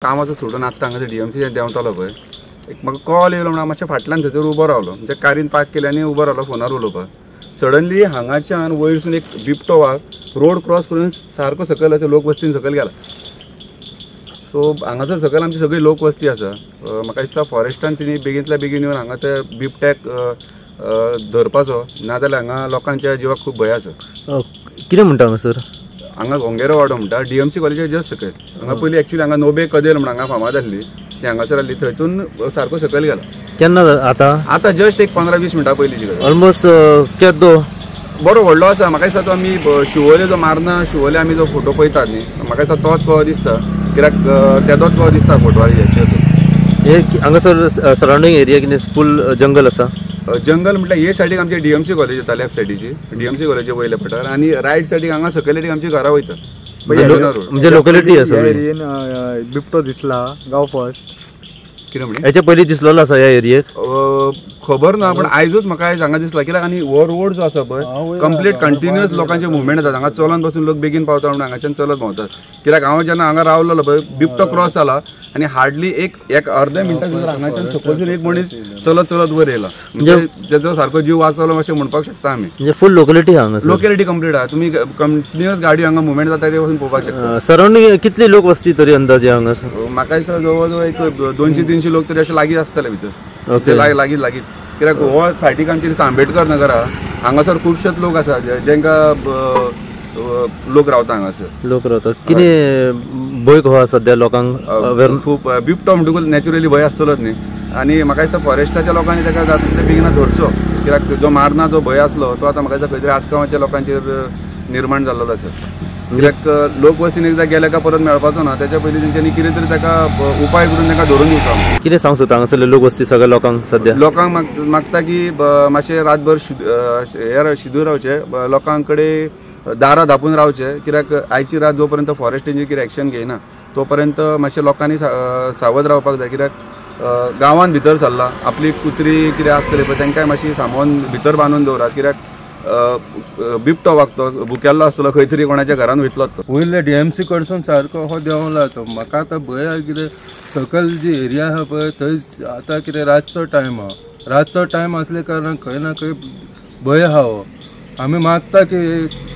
कामाचो सोडून आत्तां हांगासर DMC देंवतालो पळय, एक म्हाका कॉल येयलो म्हणून मातशें फाटल्यान थंयसर उबो रावलो, म्हणजे कारीन पार्क केली आनी उबो रावलो फोनार उलोवपाक. सडनली हांगाच्यान वयरसून एक बिबटो वाघ रोड क्रॉस करून सारको सकयल अशें लोकवस्तीन सकयल गेला. सो हांगासर सकयल आमची सगळी लोकवस्ती आसा. म्हाका दिसता फॉरेस्टान तेणी बेगींतल्या बेगीन येवन हांगा ते बिबट्याक धरपाचो, नाजाल्यार हांगा लोकांच्या जिवाक खूब भंय आसा. कितें म्हणटा हांगा सर? हांगा गोंगेरो वाडो म्हणटा, DMC कॉलेजीच्या जस्ट सकयल. हांगा पयलीं एक्चुअली हांगा नोबे कदेल म्हणून हांगा फामाद आसली, ती हांगासर आसली, थंयसून सारको सकयल गेला. केन्ना आतां जस्ट एक 15-20 मिनटां पयलींची गजाल. ऑलमोस्ट केदो बरो व्हडलो आसा. म्हाका दिसता तो आमी शिवोले जो मारना शिवोले आमी जो फोटो पळयतात न्ही, म्हाका दिसता तोच कहो दिसता, कित्याक तेदोच कहो दिसता फोटवार हे हांगासर सरावंडींग एरिया कितें फूल जंगल आसा? जंगल म्हटल्यार हे सायडीक आमचे DMC कॉलेज येता, लेफ्ट सायडीची DMC कॉलेजी वयले पठार, आनी रायट सायडीक हांगा सकयलेटीक आमची घरां वयता. म्हणजे लोकेलिटी आसा बिबटो दिसला गांव फर्स्ट कितें म्हणे हेच्या पयलीं दिसलेलो आसा ह्या एरियेक? खबर ना, पण आयजूच म्हाका आयज हांगा दिसला, कित्याक आनी हो रोड जो आसा पळय कंप्लीट कंटिन्युअस लोकांचे मुवमेंट जाता. हांगा चलून बसून लोक बेगीन पावता म्हणून हांगाच्यान चलत भोंवतात. कित्याक हांव जेन्ना हांगा रावलेलो पळय बिबटो क्रॉस जाला आनी हार्डली एक अर्दे मिनटां भितर हांगाच्यान सपोजून एक मनीस चलत वयर येयला, म्हणजे तेजो सारको जीव वाचलो अशें म्हणपाक शकता आमी. म्हणजे फूल लोकेलिटी हांगा लोकेलिटी कंप्लीट आहा. तुमी कंटिन्युअस गाडी हांगा मुवमेंट जाता ते वचून पळोवपाक शकता. सरावंडींग कितली लोक वस्ती तरी अंदाजे हांगा? म्हाका दिसता जवळ जवळ एक 200-300 लोक तरी अशें लागीं आसतले भितर, लागीं कित्याक हो फाटीक आमची दिसता आंबेडकर नगर आहा. हांगासर खुबशेच लोक आसा जेंकां लोक रावता हांगासर. लोक रावता. कितें भंय कहो सद्या लोकांक? खूब बिबटो म्हणटकूच नॅचरली भंय आसतलोच न्ही, आनी म्हाका दिसता फॉरेस्टाच्या लोकांनी ताका जाता तितले बेगीन धरचो, कित्याक जो मारना जो भंय आसलो तो आतां म्हाका दिसता खंय तरी आसगांवाच्या लोकांचेर निर्माण जाल्लो आसा. कित्याक लोकवस्तीन एकदां गेले काय परत मेळपाचो ना, तेच्या पयलीं तेंच्यांनी कितें तरी ताका उपाय करून ताका धरून दिवचो. कितें सांगू सोदता हांगासरले लोक वस्ती सगळ्या लोकांक सद्या? लोकांक मागता की मातशें रातभर हे शिदूर रावचे, लोकां कडेन दारां धांपून रावचे, कित्याक आयची रात जो पर्यंत फॉरेस्टांची कितें एक्शन घेयना तो पर्यंत मातशें लोकांनी सावध रावपाक जाय. कित्याक गांवांत भितर सरला, आपली कुत्री कितें आसतली पळय तांकांय मातशी सांबाळून भितर बांदून दवरात, कित्याक बिबटो वागतो भुकेल्लो आसतलो, खंय तरी कोणाच्या घरान वयतलो तो. वयले DMC कडसून सारको हो देंवला तो. म्हाका आतां भंय आहा कितें सकयल जी एरिया आहा पळय थंय आतां कितें रातचो टायम आहा, रातचो टायम असले कारणान खंय ना खंय भंय आहा हो. आमी मागता की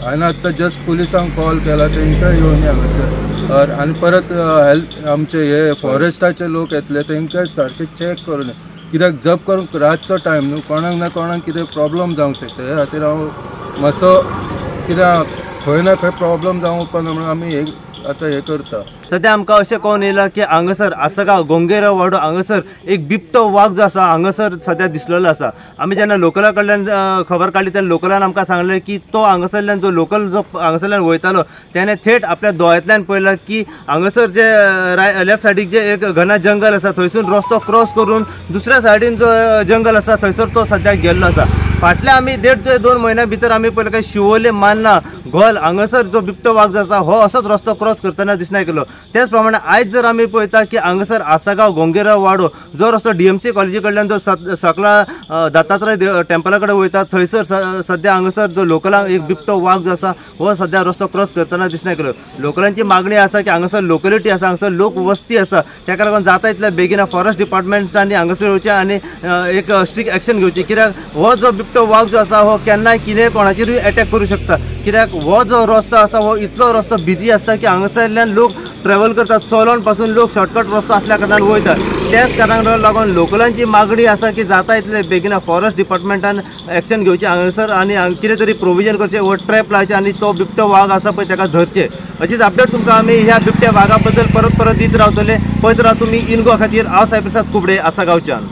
हांवें आतां जस्ट पुलिसांक कॉल केला, तेंकां येवन हांगासर आनी परत हेल्थ आमचे हे फॉरेस्टाचे लोक येतले तेंकां सारके चॅक करून, कित्याक जप करून रातचो टायम न्हू, कोणाक ना कोणाक कितें प्रॉब्लम जावंक शकता. हे खातीर हांव मातसो कित्याक खंय ना खंय प्रॉब्लम जावंक उपकारना म्हणून आमी हे आतां हे करता. सध्या आमकां अशें कळून येयलां की हांगासर आसगांव गोंगेरो वाडो हांगासर एक बिबटो वाघ जो आसा हांगासर सध्या दिसलेलो आसा. आमी जेन्ना लोकला कडल्यान खबर काडली तेन्ना लोकलान आमकां सांगलें की तो हांगासरल्यान जो लोकल जो हांगासरल्यान वयतालो त्याने थेट आपल्या दोळ्यांतल्यान पळयलां की हांगासर जे लेफ्ट सायडीक जे एक घना जंगल आसा थंयसून रस्तो क्रॉस करून दुसऱ्या सायडीन जो जंगल आसा थंयसर तो सध्या गेल्लो आसा. फाटल्या आमी 1.5 ते 2 म्हयन्या भितर आमी पळयलें काय शिवोले मान्ना गोल हांगासर जो बिबटो वाघ जो आसा हो असोच रस्तो क्रॉस करतना दिसना गेलो. त्याच प्रमाणे आयज जर आमी पळयता की हांगासर आसगांव गोंगेरो वाडो जो रस्तो DMC कॉलेजी कडल्यान जो सकला दत्तात्रय टेंपला कडेन वयता थंयसर सध्या हांगासर जो लोकलांक एक बिबटो वाघ जो आसा हो सध्या रस्तो क्रॉस करतना दिसना गेलो. लोकलांची मागणी आसा की हांगासर लोकेलिटी आसा, हांगासर लोक वस्ती आसा, ताका लागून जाता इतल्या बेगीन फॉरेस्ट डिपार्टमेंटांनी हांगासर येवचें आनी एक स्ट्रिक्ट एक्शन घेवची. कित्याक हो जो बिबटो वाघ जो आसा हो केन्नाय कितें कोणाचेरूय अटॅक करूं शकता. कित्याक हो जो रस्तो आसा हो इतलो रस्तो बिजी आसता की हांगासरल्यान लोक ट्रॅव्हल करतात, चलोन पासून लोक शॉर्टकट रस्तो असल्या कारणान वयतात. त्याच कारणाक लागून लोकलांची मागणी आसा की जाता इतले बेगीन फॉरेस्ट डिपार्टमेंटान एक्शन घेवची हांगासर आनी कितें तरी प्रोविजन करचें, वो ट्रॅप लावचे आनी तो बिबटो वाघ आसा पळय ताका धरचे. अशीच अपडेट तुमकां आमी ह्या बिबट्या वाघा बद्दल परत दित रावतले. पळयत राहा तुमी इनगो खातीर. हांव सायप्रसाद कुबडे आसागांवच्यान.